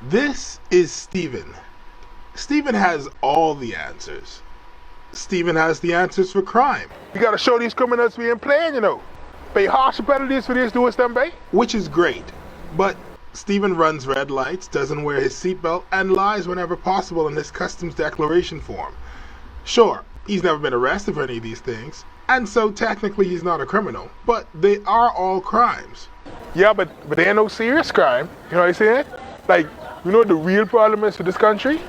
This is Steven. Steven has all the answers. Steven has the answers for crime. You gotta show these criminals we ain't playing, Pay harsh penalties for this doing them, babe. Which is great. But Steven runs red lights, doesn't wear his seatbelt, and lies whenever possible in his customs declaration form. Sure, he's never been arrested for any of these things, and so technically he's not a criminal, but they are all crimes. Yeah, but they ain't no serious crime. You know what I'm saying? Like, you know what the real problem is for this country?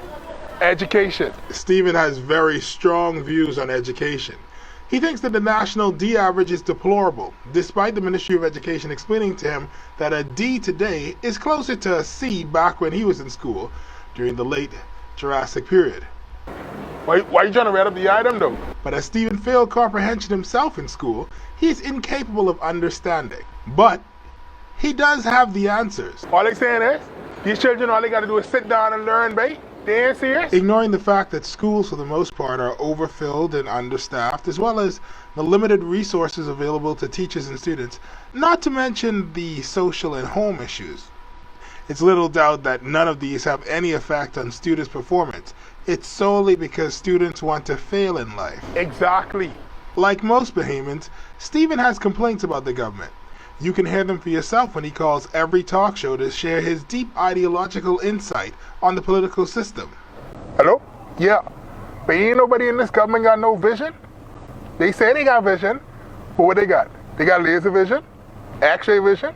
Education. Steven has very strong views on education. He thinks that the national D average is deplorable, despite the Ministry of Education explaining to him that a D today is closer to a C back when he was in school during the late Jurassic period. Why you trying to read up the item, though? But as Steven failed comprehension himself in school, he is incapable of understanding. But he does have the answers. All they saying is, these children, all they gotta do is sit down and learn, babe. They ain't serious? Ignoring the fact that schools for the most part are overfilled and understaffed, as well as the limited resources available to teachers and students, not to mention the social and home issues. It's little doubt that none of these have any effect on students' performance. It's solely because students want to fail in life. Exactly. Like most Bahamians, Steven has complaints about the government. You can hear them for yourself when he calls every talk show to share his deep ideological insight on the political system. Hello? Yeah. But ain't nobody in this government got no vision? They say they got vision, but what they got? They got laser vision? X-ray vision?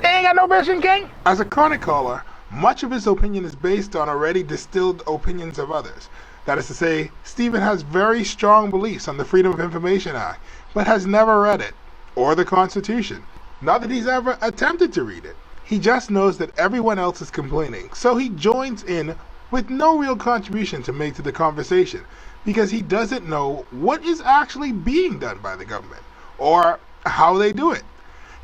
They ain't got no vision, gang. As a chronic caller, much of his opinion is based on already distilled opinions of others. That is to say, Steven has very strong beliefs on the Freedom of Information Act, but has never read it, or the Constitution. Not that he's ever attempted to read it. He just knows that everyone else is complaining, so he joins in with no real contribution to make to the conversation, because he doesn't know what is actually being done by the government, or how they do it.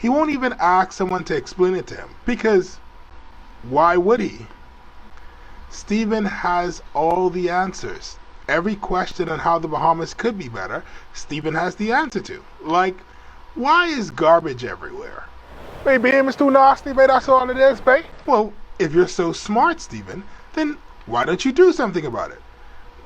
He won't even ask someone to explain it to him, because why would he? Steven has all the answers. Every question on how the Bahamas could be better, Steven has the answer to. Like, why is garbage everywhere? Babe, it's too nasty, babe. That's all it is, babe. Well, if you're so smart, Steven, then why don't you do something about it?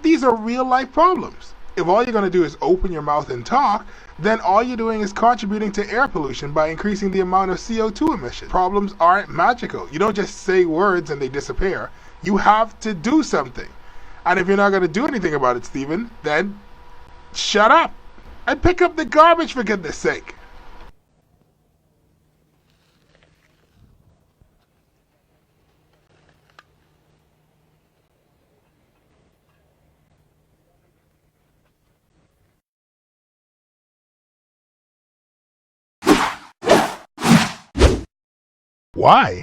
These are real-life problems. If all you're going to do is open your mouth and talk, then all you're doing is contributing to air pollution by increasing the amount of CO2 emissions. Problems aren't magical. You don't just say words and they disappear. You have to do something. And if you're not going to do anything about it, Steven, then shut up and pick up the garbage, for goodness sake. Why?